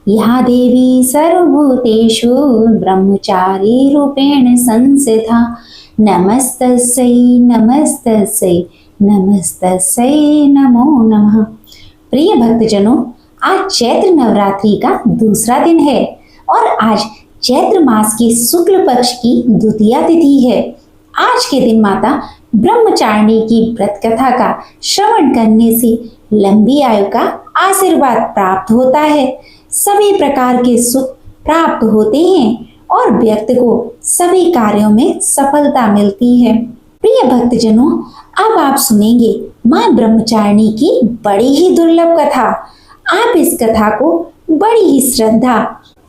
या देवी सर्वभूतेषु ब्रह्मचारी रूपेण संस्थिता नमस्तस्यै नमस्तस्यै नमस्तस्यै नमो नमः। प्रिय भक्तजनों, आज चैत्र नवरात्रि का दूसरा दिन है और आज चैत्र मास की शुक्ल पक्ष की द्वितीया तिथि है। आज के दिन माता ब्रह्मचारिणी की व्रत कथा का श्रवण करने से लंबी आयु का आशीर्वाद प्राप्त होता है, सभी प्रकार के सुख प्राप्त होते हैं और व्यक्ति को सभी कार्यों में सफलता मिलती है। प्रिय भक्तजनों, अब आप सुनेंगे मां ब्रह्मचारिणी की बड़ी ही दुर्लभ कथा। आप इस कथा को बड़ी ही श्रद्धा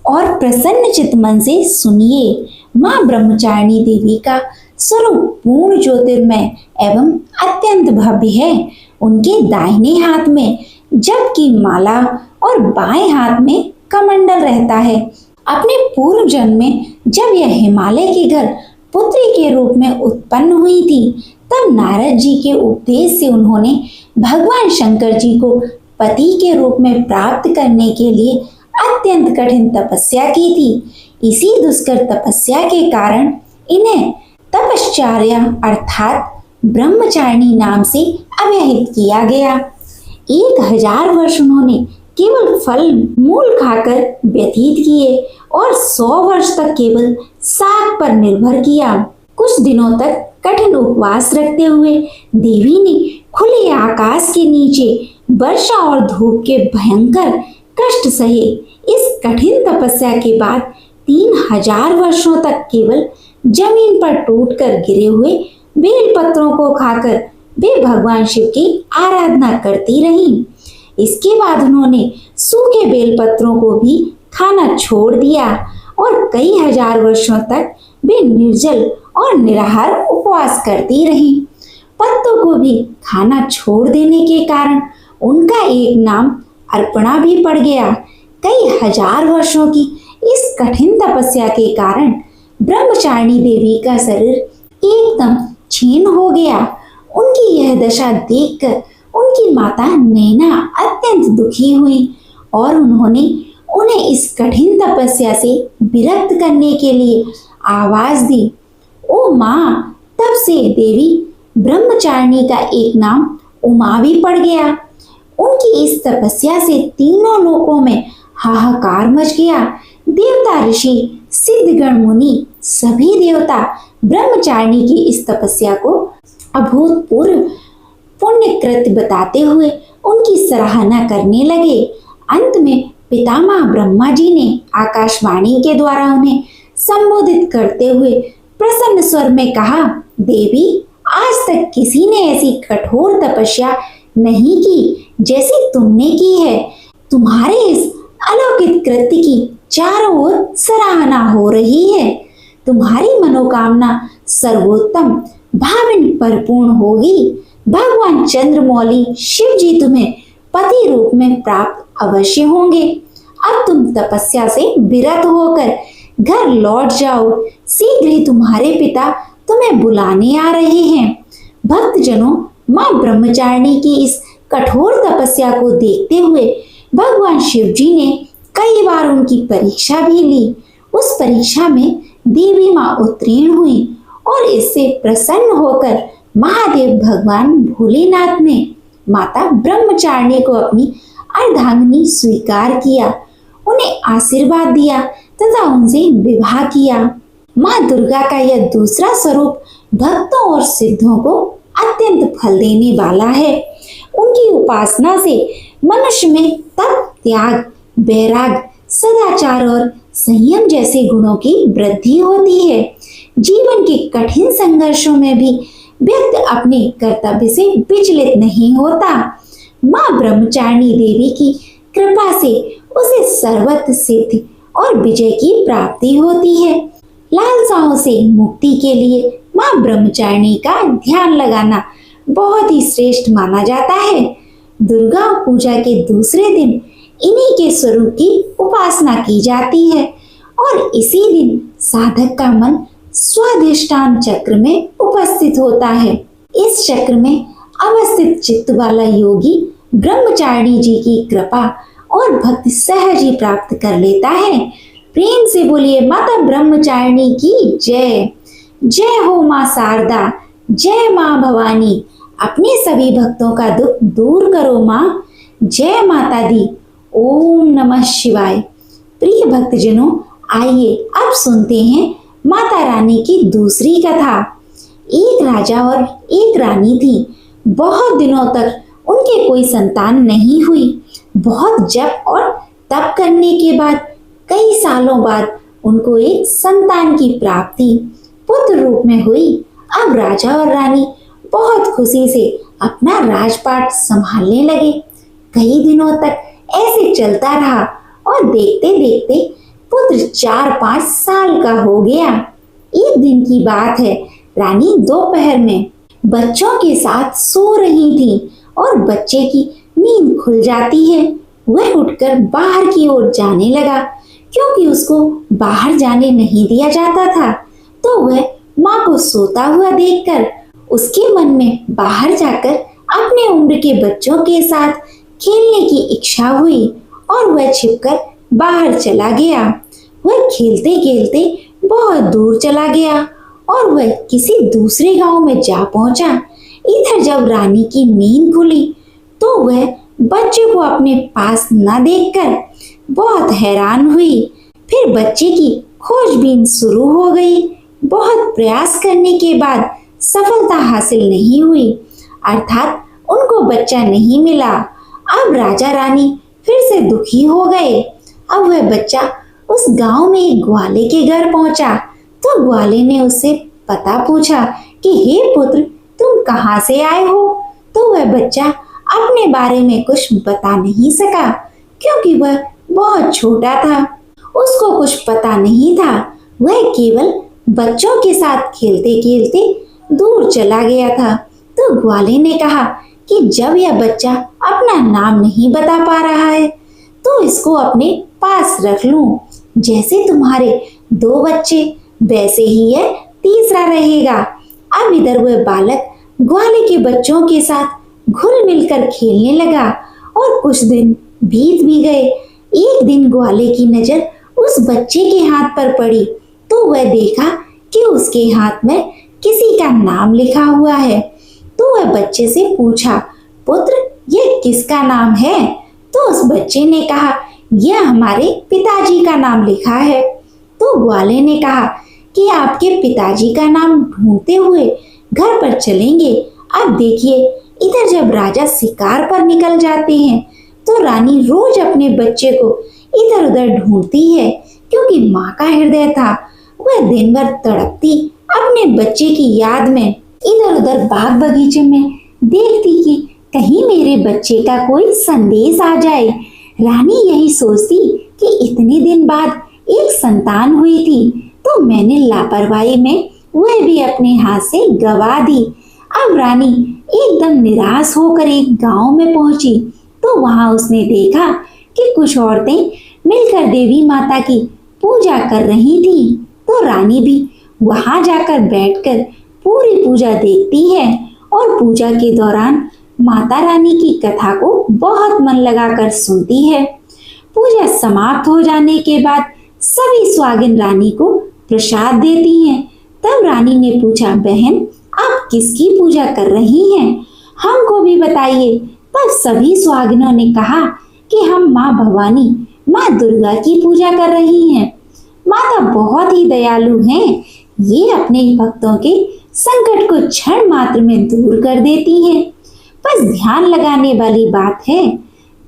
और प्रसन्न चित्त मन से सुनिए। मां ब्रह्मचारिणी देवी का स्वरूप पूर्ण ज्योतिर्मय एवं अत्यंत भव्य है। उनके दाहिने हाथ में जप की माला और बाएं हाथ में कमंडल रहता है। अपने पूर्व जन्म में जब यह हिमालय के घर पुत्री के रूप में उत्पन्न हुई थी, तब नारद जी के उपदेश से उन्होंने भगवान शंकर जी को पति के रूप में प्राप्त करने के लिए अत्यंत कठिन तपस्या की थी। इसी दुष्कर तपस्या के कारण इन्हें तपश्चर्या अर्थात ब्रह्मचारिणी नाम से अभिहित किया गया। 1000 वर्ष उन्होंने केवल फल मूल खाकर व्यतीत किए और 100 वर्ष तक केवल शाक पर निर्भर किया। कुछ दिनों तक कठिन उपवास रखते हुए देवी ने खुले आकाश के नीचे वर्षा और धूप के भयंकर कष्ट सहे। इस कठिन तपस्या के बाद 3000 वर्षों तक केवल जमीन पर टूटकर गिरे हुए बेल पत्रों को खाकर वे भगवान शिव की आराधना करती रहीं। इसके बाद उन्होंने सूखे बेल पत्रों को भी खाना छोड़ दिया और कई हजार वर्षों तक वे निर्जल और निराहार उपवास करती रहीं। पत्तों को भी खाना छोड़ देने के कारण उनका एक नाम अर्पणा भी पड़ गया। कई हजार वर्षों की इस कठिन तपस्या के कारण ब्रह्मचारिणी देवी का शरीर एकदम क्षीण हो गया। उनकी यह दशा देखकर उनकी माता नैना अत्यंत दुखी हुई और उन्होंने उन्हें इस कठिन तपस्या से विरक्त करने के लिए आवाज दी। ओ माँ! तब से देवी ब्रह्मचारिणी का एक नाम उमा भी पड़ गया। उनकी इस तपस्या से तीनों लोकों में हाहाकार मच गया। देवता, ऋषि, सिद्धगण, मुनि सभी देवता ब्रह्मचारिणी की इस तपस्या को अभूतपूर्व पुण्य कृत्य बताते हुए उनकी सराहना करने लगे। अंत में पितामह ब्रह्मा जी ने आकाशवाणी के द्वारा उन्हें संबोधित करते हुए प्रसन्न स्वर में कहा, देवी, आज तक किसी ने ऐसी कठोर तपस्या नहीं की जैसी तुमने की है। तुम्हारे इस अलौकिक कृत्य की चारों ओर सराहना हो रही है। तुम्हारी मनोकामना सर्वोत्तम भावन परिपूर्ण होगी। भगवान चंद्रमौली शिव जी तुम्हें पति रूप में प्राप्त अवश्य होंगे। अब तुम तपस्या से विरत होकर घर लौट जाओ। शीघ्र ही तुम्हारे पिता तुम्हें बुलाने आ रहे हैं। भक्तजनों, मां ब्रह्मचारिणी की इस कठोर तपस्या को देखते हुए भगवान शिव जी ने कई बार उनकी परीक्षा भी ली। उस परीक्षा में देवी मां उत्तीर्ण हुई और इससे प्रसन्न होकर महादेव भगवान भोलेनाथ ने माता ब्रह्मचारिणी को अपनी अर्धांगिनी स्वीकार किया, उन्हें आशीर्वाद दिया तथा उनसे विवाह किया। मां दुर्गा का यह दूसरा स्वरूप भक्तों और सिद्धों को अत्यंत फल देने वाला है। उनकी उपासना से मनुष्य में तप, त्याग, वैराग, सदाचार और संयम जैसे गुणों की वृद्धि होती है। जीवन के कठिन संघर्षों में भी व्यक्ति अपने कर्तव्य से विचलित नहीं होता। मां ब्रह्मचारिणी देवी की कृपा से उसे सर्वत्र सिद्धि और विजय की प्राप्ति होती है। लालसाओं से मुक्ति के लिए मां ब्रह्मचारिणी का ध्यान लगाना बहुत ही श्रेष्ठ माना जाता है। दुर्गा पूजा के दूसरे दिन इन्हीं के स्वरूप की उपासना की जाती है और इसी दिन साधक का मन स्वाधिष्ठान चक्र में उपस्थित होता है। इस चक्र में अवस्थित चित्त वाला योगी ब्रह्मचारिणी जी की कृपा और भक्त सहज ही प्राप्त कर लेता है। प्रेम से बोलिए माता ब्रह्मचारिणी की जय। जय हो माँ शारदा, जय माँ भवानी, अपने सभी भक्तों का दुख दूर करो माँ। जय माता दी। ओम नमः शिवाय। प्रिय भक्तजनों, आइए अब सुनते हैं माता रानी की दूसरी कथा। एक राजा और एक रानी थी। बहुत दिनों तक उनके कोई संतान नहीं हुई। बहुत जप और तप करने के बाद कई सालों बाद उनको एक संतान की प्राप्ति पुत्र रूप में हुई। अब राजा और रानी बहुत खुशी से अपना राजपाट संभालने लगे। कई दिनों तक ऐसे चलता रहा और देखते देखते पुत्र 4-5 साल का हो गया। एक दिन की बात है, रानी दोपहर में बच्चों के साथ सो रही थी और बच्चे की नींद खुल जाती है। वह उठकर बाहर की ओर जाने लगा, क्योंकि उसको बाहर जाने नहीं दिया जाता था। तो वह माँ को सोता हुआ देखकर उसके मन में बाहर जाकर अपने उम्र के बच्चों के साथ खेलने की इच्छा हुई और वह छिपकर बाहर चला गया। वह खेलते खेलते बहुत दूर चला गया और वह किसी दूसरे गांव में जा पहुंचा। इधर जब रानी की नींद खुली तो वह बच्चे को अपने पास न देखकर बहुत हैरान हुई। फिर बच्चे की खोजबीन शुरू हो गई। बहुत प्रयास करने के बाद सफलता हासिल नहीं हुई, अर्थात उनको बच्चा नहीं मिला। अब राजा रानी फिर से दुखी हो गए। अब वह बच्चा उस गांव में एक ग्वाले के घर पहुंचा तो ग्वाले ने उससे पता पूछा कि हे पुत्र, तुम कहाँ से आए हो? तो वह बच्चा अपने बारे में कुछ बता नहीं सका, क्योंकि वह बहुत छोटा था। उसको कुछ पता नहीं था। वह केवल बच्चों के साथ खेलते खेलते दूर चला गया था। तो ग्वाले ने कहा कि जब यह बच्चा अपना नाम नहीं बता पा रहा है तो इसको अपने पास रख लूं। जैसे तुम्हारे 2 बच्चे वैसे ही यह तीसरा रहेगा। अब इधर वह बालक ग्वाले के बच्चों के साथ घुल मिलकर खेलने लगा और कुछ दिन बीत भी गए। एक दिन ग्वाले की नजर उस बच्चे के हाथ पर पड़ी तो वह देखा कि उसके हाथ में किसी का नाम लिखा हुआ है। तो वह बच्चे से पूछा, पुत्र, यह किसका नाम है? तो उस बच्चे ने कहा, यह हमारे पिताजी का नाम लिखा है। तो ग्वाले ने कहा कि आपके पिताजी का नाम ढूंढते हुए घर पर चलेंगे। अब देखिए, इधर जब राजा शिकार पर निकल जाते हैं तो रानी रोज अपने बच्चे को इधर उधर ढूंढती है, क्योंकि माँ का हृदय था। वह दिन भर तड़पती अपने बच्चे की याद में इधर उधर बाग बगीचे में देखती कि कहीं मेरे बच्चे का कोई संदेश आ जाए। रानी यही सोचती कि इतने दिन बाद एक संतान हुई थी तो मैंने लापरवाही में वह भी अपने हाथ से गवा दी। अब रानी एकदम निराश होकर एक गांव में पहुंची तो वहां उसने देखा कि कुछ औरतें मिलकर देवी माता की पूजा कर रही थी। तो रानी भी वहां जाकर बैठकर पूरी पूजा देखती है और पूजा के दौरान माता रानी की कथा को बहुत मन लगाकर सुनती है। पूजा समाप्त हो जाने के बाद सभी सुहागिन रानी को प्रसाद देती हैं। तब रानी ने पूछा, बहन, आप किसकी पूजा कर रही हैं? हमको भी बताइए। तब सभी सुहागिनों ने कहा कि हम माँ भवानी, माँ दुर्गा की पूजा कर रही हैं। माता बहुत ही दयालु हैं। ये अपने भक्तों के संकट को क्षण मात्र में दूर कर देती हैं। बस ध्यान लगाने वाली बात है,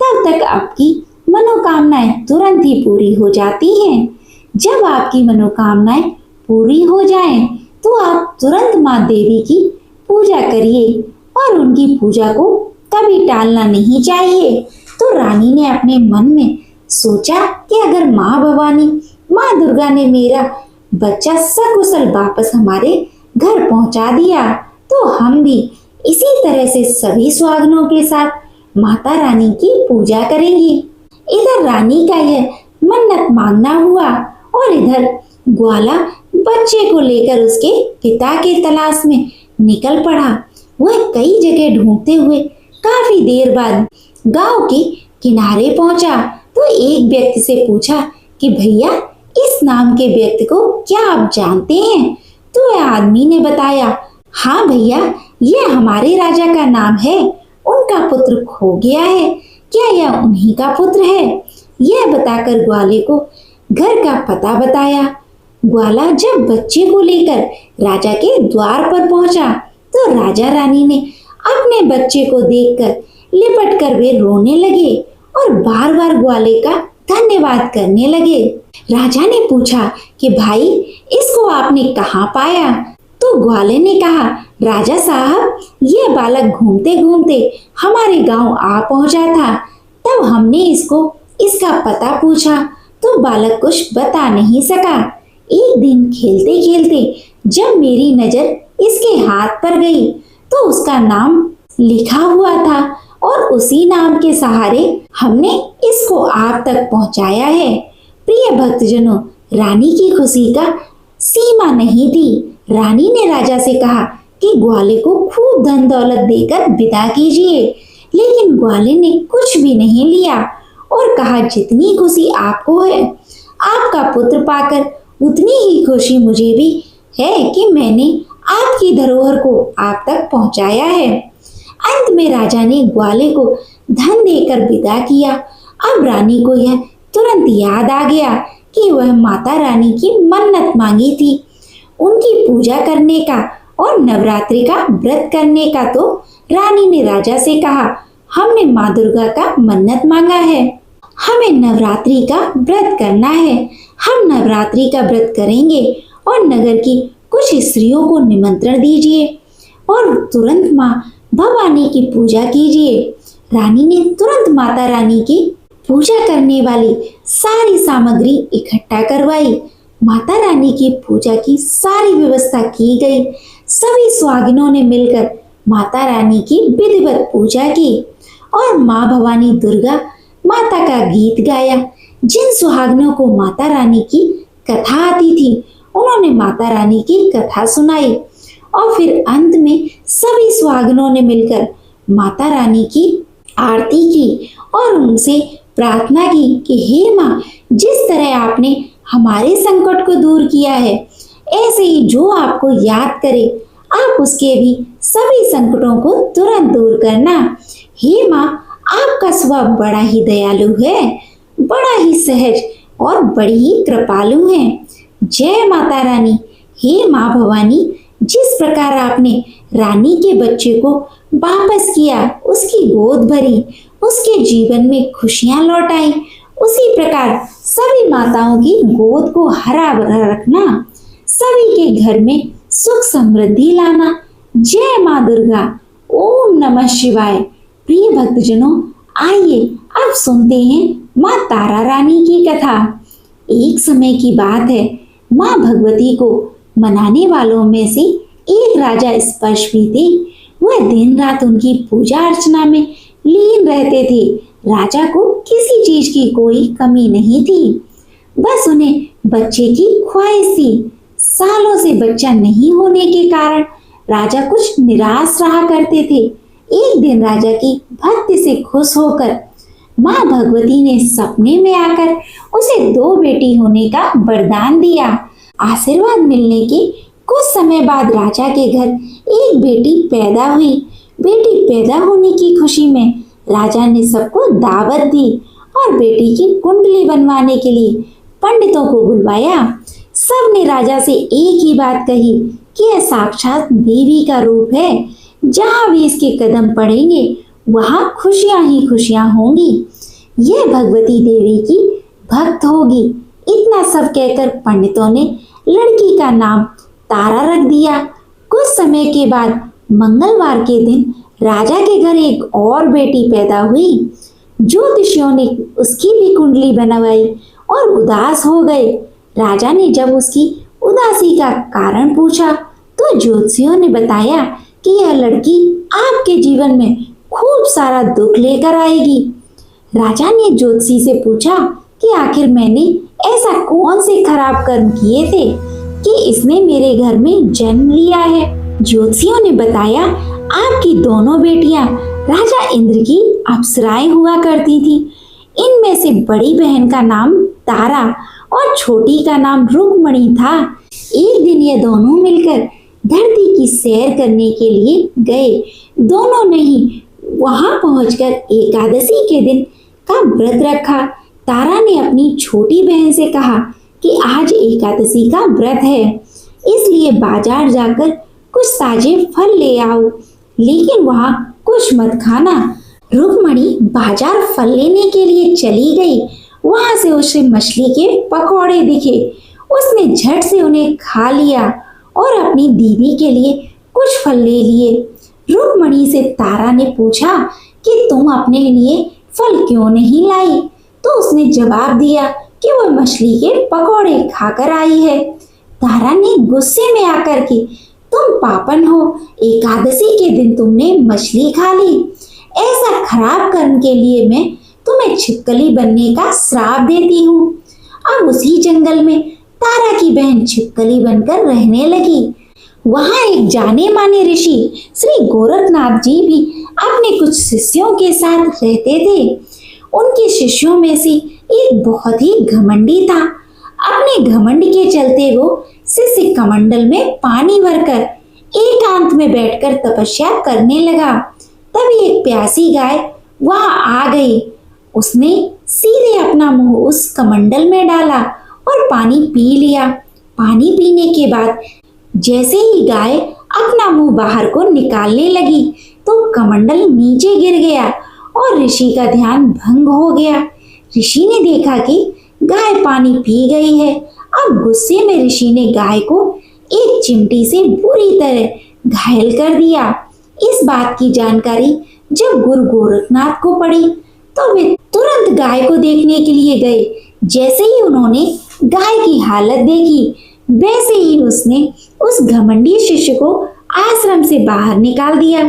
तब तक आपकी मनोकामनाएं तुरंत ही पूरी हो जाती हैं। जब आपकी मनोकामनाएं पूरी हो जाएं, तो आप तुरंत माँ देवी की पूजा करिए और उनकी पूजा को कभी टालना नहीं चाहिए। तो रानी ने अपने मन में सोचा कि अगर माँ भवानी, माँ दुर्गा ने मेरा बच्चा सकुशल वापस हमारे घर पहुंचा दिया तो हम भी इसी तरह से सभी सुहागनों के साथ माता रानी की पूजा करेंगे। इधर रानी का यह मन्नत मांगना हुआ और इधर ग्वाला बच्चे को लेकर उसके पिता के तलाश में निकल पड़ा। वह कई जगह ढूंढते हुए काफी देर बाद गांव के किनारे पहुंचा तो एक व्यक्ति से पूछा कि भैया, इस नाम के व्यक्ति को क्या आप जानते हैं? तो वह आदमी ने बताया, हाँ भैया, यह हमारे राजा का नाम है। उनका पुत्र खो गया है, क्या यह उन्हीं का पुत्र है? यह बताकर ग्वाले को घर का पता बताया। ग्वाला जब बच्चे को लेकर राजा के द्वार पर पहुंचा तो राजा रानी ने अपने बच्चे को देखकर लिपट कर वे रोने लगे और बार बार ग्वाले का धन्यवाद करने लगे। राजा ने पूछा कि भाई, इसको आपने कहाँ पाया? तो ग्वाले ने कहा, राजा साहब, यह बालक घूमते घूमते हमारे गांव आ पहुंचा था। तब हमने इसका पता पूछा तो बालक कुछ बता नहीं सका। एक दिन खेलते खेलते जब मेरी नजर इसके हाथ पर गई तो उसका नाम लिखा हुआ था और उसी नाम के सहारे हमने इसको आप तक पहुंचाया है। प्रिय भक्तजनों, रानी की खुशी का सीमा नहीं थी। रानी ने राजा से कहा कि ग्वाले को खूब धन दौलत देकर विदा कीजिए, लेकिन ग्वाले ने कुछ भी नहीं लिया और कहा, जितनी खुशी आपको है आपका पुत्र पाकर, उतनी ही खुशी मुझे भी है कि मैंने आपकी धरोहर को आप तक पहुंचाया है। अंत में राजा ने ग्वाले को धन देकर विदा किया। अब रानी को यह तुरंत याद आ गया कि वह माता रानी की मन्नत मांगी थी। उनकी पूजा करने का और नवरात्रि का व्रत करने का तो रानी ने राजा से कहा, हमने माँ दुर्गा का मन्नत मांगा है, हमें नवरात्रि का व्रत करना है। हम नवरात्रि का व्रत करेंगे और नगर की कुछ स्त्रियों को निमंत्रण दीजिए और तुरंत माँ भवानी की पूजा कीजिए। रानी ने तुरंत माता रानी की पूजा करने वाली सारी सामग्री इकट्ठा करवाई। माता रानी की पूजा की सारी व्यवस्था की गई। सभी सुहागिनों ने मिलकर माता रानी की विधिवत पूजा की और माँ भवानी दुर्गा माता का गीत गाया। जिन सुहागिनों को माता रानी की कथा आती थी उन्होंने माता रानी की कथा सुनाई और फिर अंत में सभी सुहागिनों ने मिलकर माता रानी की आरती की और उनसे प्रार्थना की कि हे माँ, जिस तरह आपने हमारे संकट को दूर किया है, ऐसे ही जो आपको याद करे आप उसके भी सभी संकटों को तुरंत दूर करना। हे माँ, आपका स्वभाव बड़ा ही दयालु है, बड़ा ही सहज और बड़ी ही कृपालु है। जय माता रानी। हे माँ भवानी, जिस प्रकार आपने रानी के बच्चे को वापस किया, उसकी गोद भरी, उसके जीवन में खुशियां लौटाई, उसी प्रकार सभी माताओं की गोद को हरा भरा रखना, सभी के घर में सुख समृद्धि लाना। जय माँ दुर्गा। ओम नमः शिवाय। प्रिय भक्तजनों, आइए अब सुनते हैं माँ तारा रानी की कथा। एक समय की बात है, माँ भगवती को मनाने वालों में से एक राजा स्पर्श भी थे। वह दिन रात उनकी पूजा अर्चना में लीन रहते थे। राजा को किसी चीज की कोई कमी नहीं थी, बस उन्हें बच्चे की ख्वाहिश थी। सालों से बच्चा नहीं होने के कारण राजा कुछ निराश रहा करते थे। एक दिन राजा की भक्ति से खुश होकर माँ भगवती ने सपने में आकर उसे 2 बेटी होने का वरदान दिया। आशीर्वाद मिलने के कुछ समय बाद राजा के घर एक बेटी पैदा हुई। बेटी पैदा होने की खुशी में राजा ने सबको दावत दी और बेटी की कुंडली बनवाने के लिए पंडितों को बुलवाया। सब ने राजा से एक ही बात कही कि यह साक्षात देवी का रूप है, जहाँ भी इसके कदम पड़ेंगे वहाँ खुशियाँ ही खुशियाँ होंगी। यह भगवती देवी की भक्त होगी। इतना सब कहकर पंडितों ने लड़की का नाम तारा रख दिया। कुछ समय के बाद मंगलवार के दिन राजा के घर एक और बेटी पैदा हुई। ज्योतिषियों ने उसकी भी कुंडली बनवाई और उदास हो गए। राजा ने जब उसकी उदासी का कारण पूछा तो ज्योतिषियों ने बताया कि यह लड़की आपके जीवन में खूब सारा दुख लेकर आएगी। राजा ने ज्योतिषी से पूछा कि आखिर मैंने ऐसा कौन से खराब कर्म किए थे कि इसने मेरे घर में जन्म लिया है। ज्योतिषियों ने बताया, आपकी दोनों बेटियां राजा इंद्र की अप्सराएं हुआ करती थी। इनमें से बड़ी बहन का नाम तारा और छोटी का नाम रुक्मणी था। एक दिन ये दोनों मिलकर धरती की सैर करने के लिए गए। दोनों ने ही वहां पहुंचकर एकादशी के दिन का व्रत रखा। तारा ने अपनी छोटी बहन से कहा कि आज एकादशी का व्रत है, इसलिए बाजार जाकर कुछ ताजे फल ले आओ, लेकिन वहां कुछ मत खाना। रुक्मणी बाजार फल लेने के लिए चली गई। वहां से उसे मछली के पकौड़े दिखे। उसने झट से उन्हें खा लिया और अपनी दीदी के लिए कुछ फल ले लिए। रुक्मणी से तारा ने पूछा कि तुम अपने लिए फल क्यों नहीं लाई, तो उसने जवाब दिया कि वह मछली के पकौड़े खाकर आई है। तारा ने गुस्से में आकर कि तुम पापन हो, एकादशी के दिन तुमने मछली खा ली। ऐसा खराब कर्म के लिए मैं तुम्हें छिपकली बनने का श्राप देती हूँ। अब उसी जंगल में तारा की बहन छिपकली बनकर रहने लगी। वहां एक जाने माने ऋषि श्री गोरखनाथ जी भी अपने कुछ शिष्यों के साथ रहते थे। उनके शिष्यों में से एक बहुत ही घमंडी था। अपने घमंड के चलते वो शिष्य कमंडल में पानी भरकर एकांत में बैठकर तपस्या करने लगा। तभी एक प्यासी गाय वहां आ गई। उसने सीधे अपना मुंह उस कमंडल में डाला और पानी पी लिया। पानी पीने के बाद जैसे ही गाय अपना मुंह बाहर को निकालने लगी तो कमंडल नीचे गिर गया और ऋषि का ध्यान भंग हो गया। ऋषि ने देखा कि गाय पानी पी गई है। अब गुस्से में ऋषि ने गाय को एक चिमटी से बुरी तरह घायल कर दिया। इस बात की जानकारी जब गुरु गोरखनाथ को पड़ी तो वे तुरंत गाय को देखने के लिए गए। जैसे ही उन्होंने गाय की हालत देखी, वैसे ही उसने उस घमंडी शिष्य को आश्रम से बाहर निकाल दिया।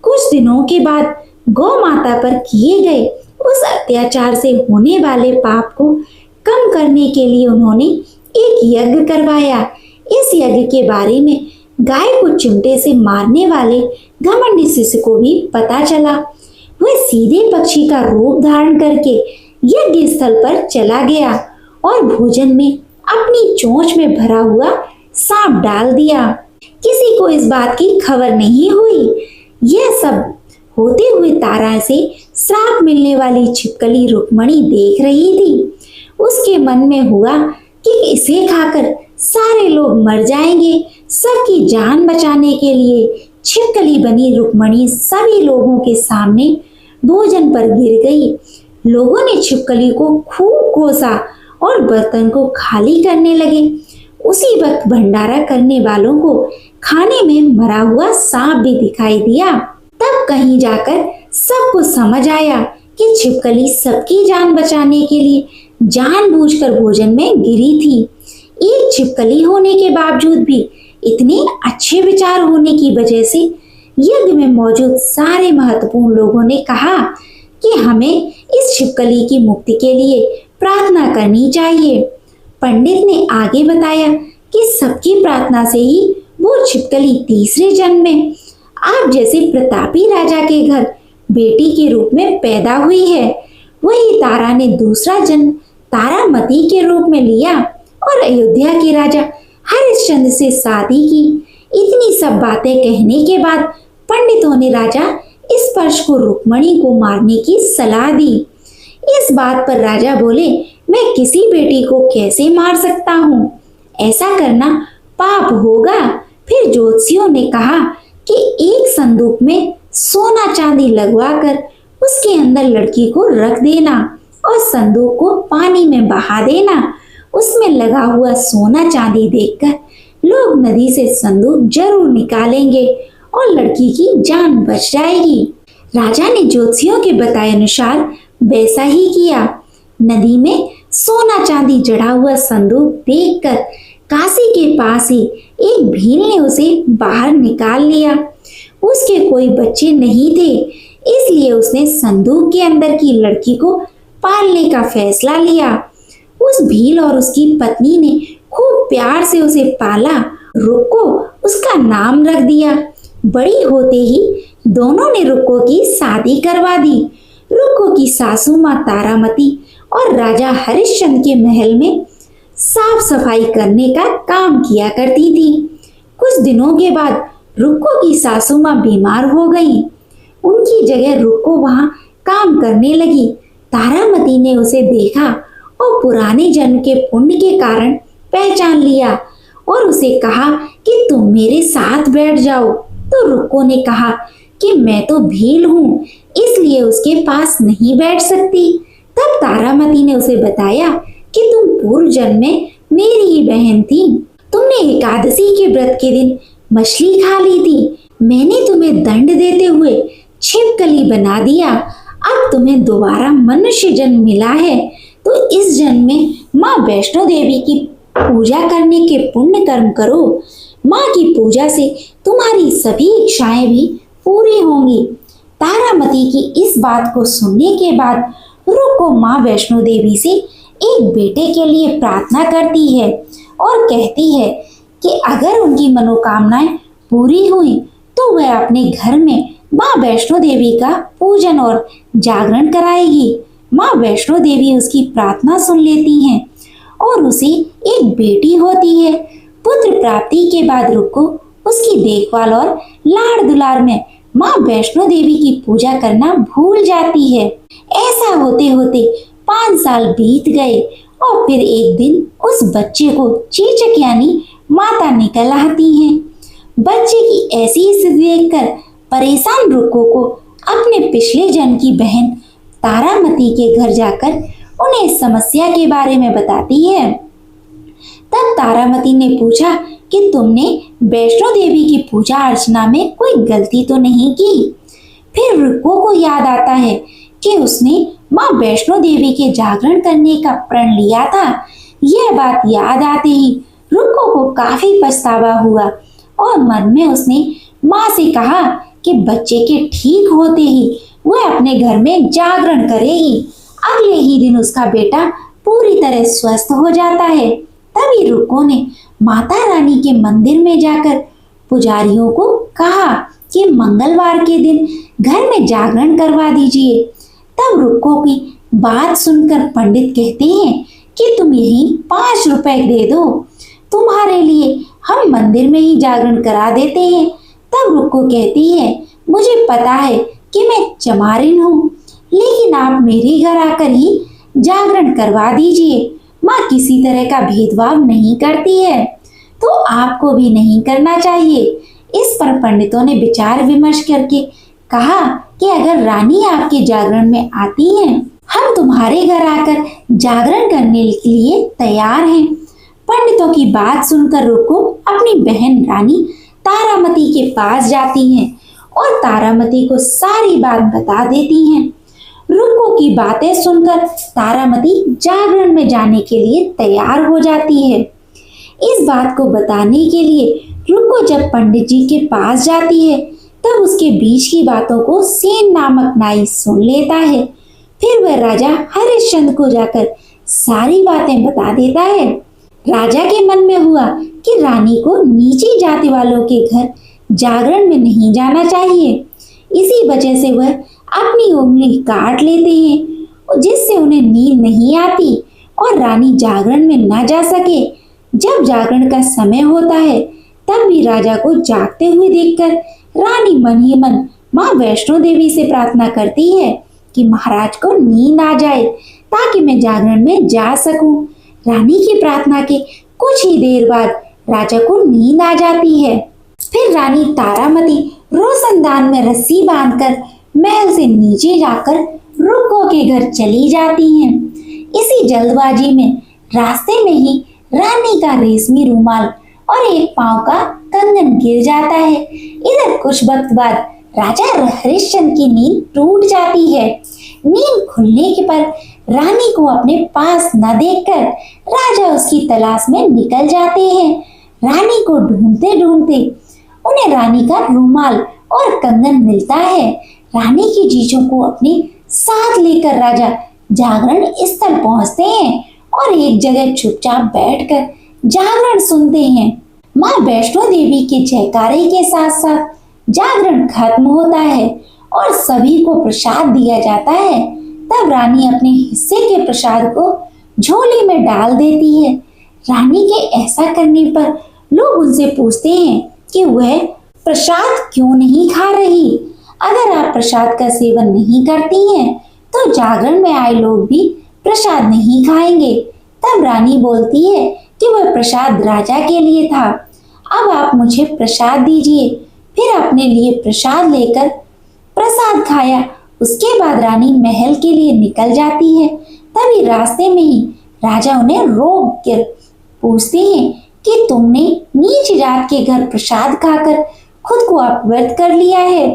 कुछ दिनों के बाद गौ माता पर किए गए उस अत्याचार से होने वाले पाप को कम करने के लिए उन्होंने एक यज्ञ करवाया। इस यज्ञ के बारे में गाय को चिमटे से मारने वाले घमंडी शिष्य को भी पता चला। वह सीधे पक्षी का रूप धारण करके यज्ञ स्थल पर चला गया और भोजन में अपनी चोंच में भरा हुआ सांप डाल दिया। किसी को इस बात की खबर नहीं हुई। यह सब होते हुए तारा से श्राप मिलने वाली छिपकली रुक्मणी देख रही थी। उसके मन में हुआ कि इसे खाकर सारे लोग मर जाएंगे। सबकी जान बचाने के लिए छिपकली बनी रुक्मणी सभी लोगों के सामने भोजन पर गिर गई। लोगों ने छिपकली को खूब कोसा और बर्तन को खाली करने लगे। उसी वक्त भंडारा करने वालों को खाने में मरा हुआ सांप भी दिखाई दिया। तब कहीं जाकर सबको समझ आया कि छिपकली सबकी जान बचाने के लिए जानबूझकर भोजन में गिरी थी। एक छिपकली होने के बावजूद भी इतने अच्छे विचार होने की वजह से यज्ञ में मौजूद सारे महत्वपूर्ण लोगों ने कहा कि हमें इस छिपकली की मुक्ति के लिए प्रार्थना करनी चाहिए। पंडित ने आगे बताया कि सबकी प्रार्थना से ही वो छिपकली तीसरे जन्म में आप जैसे प्रतापी राजा के घर बेटी के रूप में पैदा हुई है। वही तारा ने दूसरा जन्म तारामती के रूप में लिया और अयोध्या के राजा हरिश्चंद्र से शादी की। इतनी सब बातें कहने के बाद पंडितों ने राजा स्पर्श को रुक्मणी को मारने की सलाह दी। इस बात पर राजा बोले, मैं किसी बेटी को कैसे मार सकता हूँ, ऐसा करना पाप होगा। फिर ज्योतिषियों ने कहा कि एक संदूक में सोना चांदी लगवाकर उसके अंदर लड़की को रख देना और संदूक को पानी में बहा देना। उसमें लगा हुआ सोना चांदी देखकर लोग नदी से संदूक जरूर निकालेंगे और लड़की की जान बच जाएगी। राजा ने ज्योतिषियों के बताए अनुसार वैसा ही किया। नदी में सोना चांदी जड़ा हुआ संदूक देखकर काशी के पास ही एक भील ने उसे बाहर निकाल लिया। उसके कोई बच्चे नहीं थे, इसलिए उसने संदूक के अंदर की लड़की को पालने का फैसला लिया। उस भील और उसकी पत्नी ने खूब प्यार से उसे पाला। रुक्को उसका नाम रख दिया। बड़ी होते ही दोनों ने रुक्को की शादी करवा दी। रुक्को की सासू माँ तारामती और राजा हरिश्चंद्र के महल में साफ सफाई करने का काम किया करती थी। कुछ दिनों के बाद रुक्को की सासू माँ बीमार हो गई। उनकी जगह रुक्को वहां काम करने लगी। तारामती ने उसे देखा और पुराने जन्म के पुण्य के कारण पहचान लिया और उसे कहा कि तुम मेरे साथ बैठ जाओ। तो रुक्को ने कहा कि मैं तो भील हूँ, इसलिए उसके पास नहीं बैठ सकती। तब तारामती ने उसे बताया कि तुम पूर्व जन्म में मेरी ही बहन थी। तुमने एकादशी के व्रत के दिन मछली खा ली थी। मैंने तुम्हें दंड देते हुए छिपकली बना दिया। अब तुम्हें दोबारा मनुष्य जन्म मिला है, तो इस जन्म में माँ वैष्णो देवी की पूजा करने के पुण्य कर्म करो। माँ की पूजा से तुम्हारी सभी इच्छाएं भी पूरी होंगी। तारामती की इस बात को सुनने के बाद रुक्को माँ वैष्णो देवी से एक बेटे के लिए प्रार्थना करती है और कहती है कि अगर उनकी मनोकामनाएं पूरी हुई तो वह अपने घर में माँ वैष्णो देवी का पूजन और जागरण कराएगी। माँ वैष्णो देवी उसकी प्रार्थना सुन लेती हैं और उसे एक बेटी होती है। पुत्र प्राप्ति के बाद रुक्को उसकी देखभाल और लाड़ दुलार में माँ वैष्णो देवी की पूजा करना भूल जाती है। ऐसा होते होते 5 साल बीत गए और फिर एक दिन उस बच्चे को चेचक यानी माता निकल आती है। बच्चे की ऐसी स्थिति देखकर परेशान रुक्को को अपने पिछले जन्म की बहन तारामती के घर जाकर उन्हें इस समस्या के बारे में बताती है। तब तारामती ने पूछा कि तुमने वैष्णो देवी की पूजा अर्चना में कोई गलती तो नहीं की। फिर रुक्को को याद आता है कि उसने माँ वैष्णो देवी के जागरण करने का प्रण लिया था। यह बात याद आते ही रुक्को को काफी पछतावा हुआ और मन में उसने माँ से कहा कि बच्चे के ठीक होते ही वह अपने घर में जागरण करेगी। अगले ही दिन उसका बेटा पूरी तरह स्वस्थ हो जाता है। तभी रुक्को ने माता रानी के मंदिर में जाकर पुजारियों को कहा कि मंगलवार के दिन घर में जागरण करवा दीजिए। तब रुक्को की बात सुनकर पंडित कहते हैं कि तुम यही 5 रुपए दे दो, तुम्हारे लिए हम मंदिर में ही जागरण करा देते हैं। तब रुक्को कहती है, मुझे पता है कि मैं चमारिन हूँ, लेकिन आप मेरे घर आकर ही जागरण करवा दीजिए। माँ किसी तरह का भेदभाव नहीं करती है, तो आपको भी नहीं करना चाहिए। इस पर पंडितों ने विचार विमर्श करके कहा कि अगर रानी आपके जागरण में आती हैं, हम तुम्हारे घर आकर जागरण करने के लिए तैयार हैं। पंडितों की बात सुनकर रुक्को अपनी बहन रानी तारामती के पास जाती हैं और तारामती को सारी बात बता देती हैं। रुक्को की बातें सुनकर तारामती जागरण में जाने के लिए तैयार हो जाती है। इस बात को बताने के लिए रुक्को जब पंडित जी के पास जाती है, तब उसके बीच की बातों को सेन नामक नाई सुन लेता है। फिर वह राजा हरिश्चंद्र को जाकर सारी बातें बता देता है। राजा के मन में हुआ कि रानी को नीची जाति वालों के घर जागरण में नहीं जाना चाहिए। इसी वजह से वह अपनी उंगली काट लेते हैं, जिससे उन्हें नींद नहीं आती और रानी जागरण में न जा सके। जब जागरण का समय होता है, तब भी राजा को जागते हुए देखकर रानी मन ही मन माँ वैष्णो देवी से प्रार्थना करती है कि महाराज को नींद आ जाए ताकि मैं जागरण में जा सकूं। रानी की प्रार्थना के कुछ ही देर बाद राजा को नींद आ जाती है। फिर रानी तारामती रोशनदान में रस्सी बांधकर महल से नीचे जाकर रुक्को के घर चली जाती हैं। इसी जल्दबाजी में रास्ते में ही रानी का रेशमी रुमाल और एक पांव का कंगन गिर जाता है। इधर कुछ वक्त बाद राजा हरिश्चंद्र की नींद टूट जाती है। नींद खुलने के पर रानी को अपने पास न देखकर राजा उसकी तलाश में निकल जाते हैं। रानी को ढूंढते ढूंढते उन्हें रानी का रुमाल और कंगन मिलता है। रानी की चीजों को अपने साथ लेकर राजा जागरण स्थल पहुंचते हैं और एक जगह चुपचाप बैठकर जागरण सुनते हैं। माँ वैष्णो देवी के जयकारे के साथ साथ जागरण खत्म होता है और सभी को प्रसाद दिया जाता है, तब रानी अपने हिस्से के प्रसाद को झोली में डाल देती है। रानी के ऐसा करने पर लोग उनसे पूछते हैं कि वह प्रसाद क्यों नहीं खा रही। अगर आप प्रसाद का सेवन नहीं करती हैं, तो जागरण में आए लोग भी प्रसाद नहीं खाएंगे। तब रानी बोलती है कि वह प्रसाद राजा के लिए था, अब आप मुझे प्रसाद दीजिए। फिर अपने लिए प्रसाद लेकर प्रसाद खाया। उसके बाद रानी महल के लिए निकल जाती है। तभी रास्ते में ही राजा उन्हें रोक कर पूछते हैं कि तुमने नीच जात के घर प्रसाद खाकर खुद को अपवित्र कर लिया है।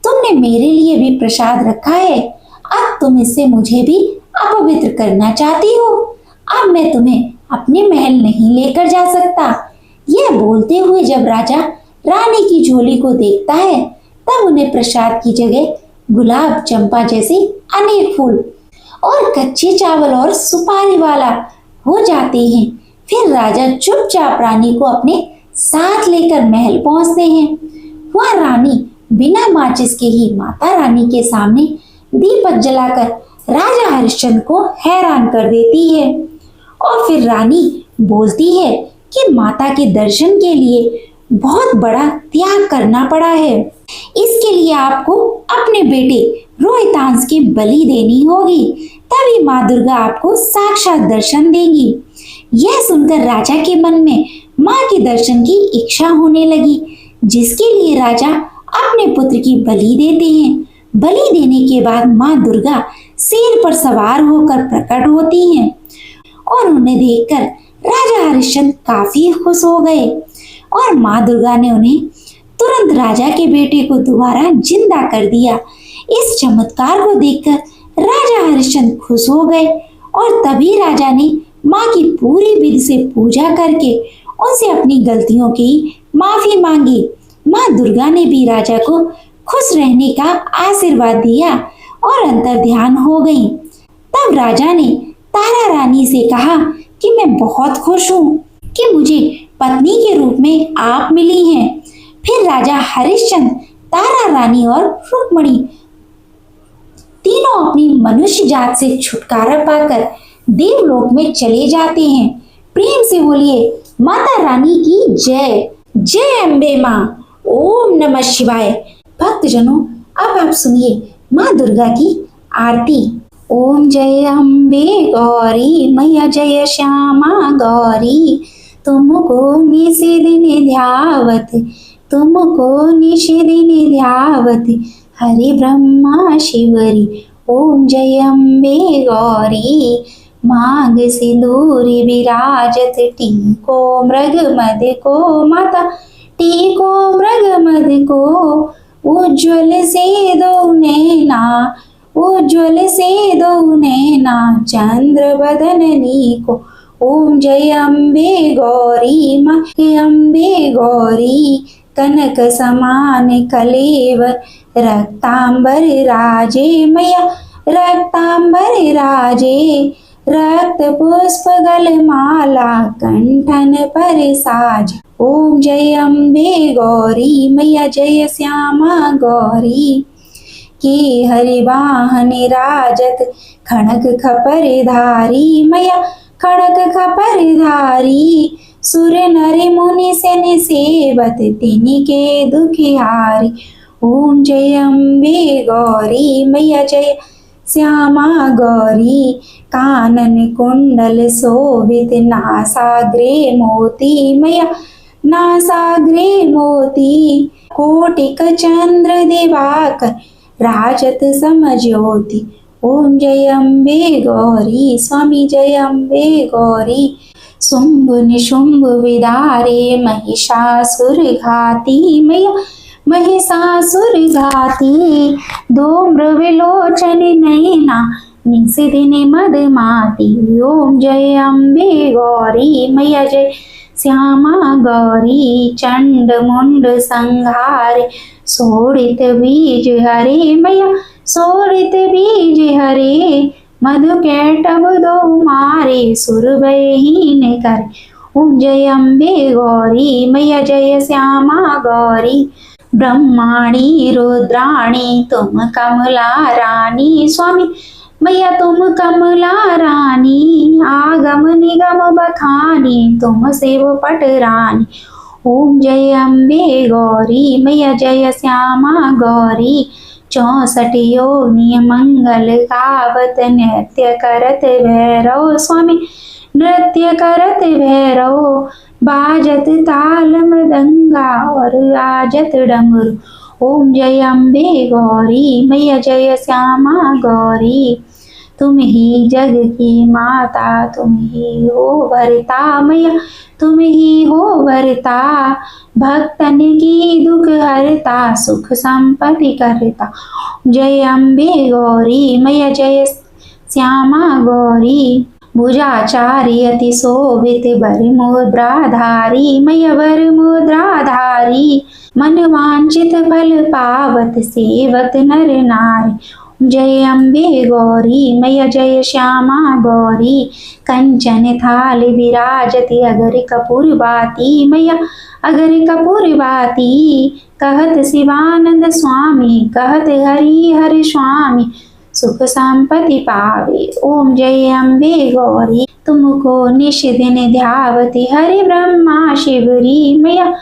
तुमने मेरे लिए भी प्रसाद रखा है, अब तुम इससे मुझे भी अपवित्र करना चाहती हो। अब मैं तुम्हें अपने महल नहीं लेकर जा सकता। यह बोलते हुए जब राजा रानी की झोली को देखता है, तब उन्हें प्रसाद की जगह गुलाब, चंपा जैसे अनेक फूल और कच्चे चावल और सुपारी वाला हो जाते हैं। फिर राजा चुपचाप रानी को अपने साथ लेकर महल पहुंचते हैं। वह रानी बिना माचिस के ही माता रानी के सामने दीपक जलाकर राजा हरिश्चंद्र को हैरान कर देती है। और फिर रानी बोलती है कि माता के दर्शन के लिए बहुत बड़ा त्याग करना पड़ा है, इसके लिए आपको अपने बेटे रोहितांश की बलि देनी होगी, तभी माँ दुर्गा आपको साक्षात दर्शन देंगी। यह सुनकर राजा के मन में माँ के दर्शन की इच्छा होने लगी, जिसके लिए राजा अपने पुत्र की बलि देते हैं। बलि देने के बाद माँ दुर्गा शेर पर सवार होकर प्रकट होती हैं और उन्हें देखकर राजा हरिश्चंद्र काफी खुश हो गए और माँ दुर्गा ने उन्हें तुरंत राजा के बेटे को दोबारा जिंदा कर दिया। इस चमत्कार को देखकर राजा हरिश्चंद्र खुश हो गए और तभी राजा ने माँ की पूरी विधि से पूजा करके उनसे अपनी गलतियों की माफी मांगी। माँ दुर्गा ने भी राजा को खुश रहने का आशीर्वाद दिया और अंतर ध्यान हो गई। तब राजा ने तारा रानी से कहा कि मैं बहुत खुश हूँ कि मुझे पत्नी के रूप में आप मिली हैं। फिर राजा हरिश्चंद्र, तारा रानी और रुक्मणी तीनों अपनी मनुष्य जात से छुटकारा पाकर देवलोक में चले जाते हैं। प्रेम से बोलिए माता रानी की जय। जय अम्बे माँ। ओम नमः शिवाय। भक्तजनों, अब आप सुनिए माँ दुर्गा की आरती। ओम जय अम्बे गौरी मैया, जय श्यामा गौरी, तुमको निशिदिन ध्यावत, तुमको निशिदिन ध्यावत, हरि ब्रह्मा शिवरी। ओम जय अम्बे गौरी, मांग सिंदूर विराजत, टीको मृग मद को माता, टीको मृग मद को, उज्ज्वल से दो नैना, उज्ज्वल से दो नैना, चंद्र बदननी को। ओम जय अम्बे गौरी माँ अम्बे गौरी, कनक समान कलेवर, रक्तांबर राजे मैया, रक्तांबर राजे, रक्त पुष्प गल माला, कंठन पर साज। ओम जय अम्बे गौरी मैया, जय श्यामा गौरी, के हरि वाहन राजत, खड़ग खपर धारी मैया, खड़ग खपर धारी, सुर नर मुनि सेन सेवत, तिनके दुखिहारी। ओम जय अम्बे गौरी मैया, जय श्यामा गौरी, कानन कुंडल शोभित, नासाग्रे मोती मैया, नासाग्रे मोती, कोटिक चंद्र दिवाकर, राजत समज्योति। ओम जय अम्बे गौरी स्वामी, जय अम्बे गौरी, शुंभ निशुंभ विदारे, महिषासुर घाती मैया, महिषासुर घाती, धूम्र विलोचन नैना, निशिदिन मदमाती। ओम जय अम्बे गौरी मैया, जय श्यामा गौरी, चंड मुंड संहारे, शोणित बीज हरे मैया, शोणित बीज हरे, मधु कैटभ दो मारे, सुरभयहीन करे। ओम जय अम्बे गौरी मैया, जय श्यामा गौरी, ब्रह्माणी रुद्राणी तुम कमला रानी। स्वामी मैया तुम कमला रानी, आगम निगम बखानी तुम शिव पट रानी। ओम जय अम्बे गौरी मैया जय श्यामा गौरी। 64 योनि मंगल गावत नृत्य करत भैरव। स्वामी नृत्य करत भैरव, बाजत ताल मृदंगा और आजत डमरू। ओम जय अम्बे गौरी मैया जय श्यामा गौरी। तुम ही जग की माता, तुम ही हो भरता मैया, तुम ही हो भरता। भक्तन की दुख हरता, सुख संपत्ति करता। जय अम्बे गौरी मैया जय श्यामा गौरी। भुजाचार्य अति शोभित वर मुद्राधारी मैया वर मुद्राधारी। मन वांछित फल पावत सेवत नर नारी। जय अम्बे गौरी मैया जय श्यामा गौरी। कंचन थाल विराजती अगर कपूर बाती मैया अगर कपूर बाती। कहत शिवानंद स्वामी कहत हरि हरि स्वामी, सुख संपत्ति पावे। ओम जय अम्बे गौरी। तुमको निश दिन ध्यावती हरि ब्रह्मा शिवरी मैया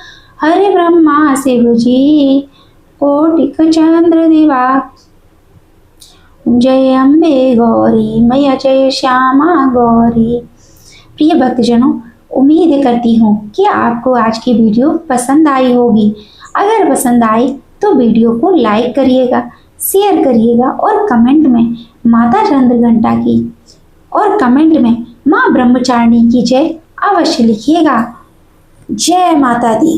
हरि ब्रह्मा शिव जी। कोटिक चंद्र दिवा। जय अम्बे गौरी मैया जय श्यामा गौरी। प्रिय भक्तजनों, उम्मीद करती हूँ कि आपको आज की वीडियो पसंद आई होगी। अगर पसंद आई तो वीडियो को लाइक करिएगा, शेयर करिएगा और कमेंट में माता चंद्रघंटा की और कमेंट में माँ ब्रह्मचारिणी की जय अवश्य लिखिएगा। जय माता दी।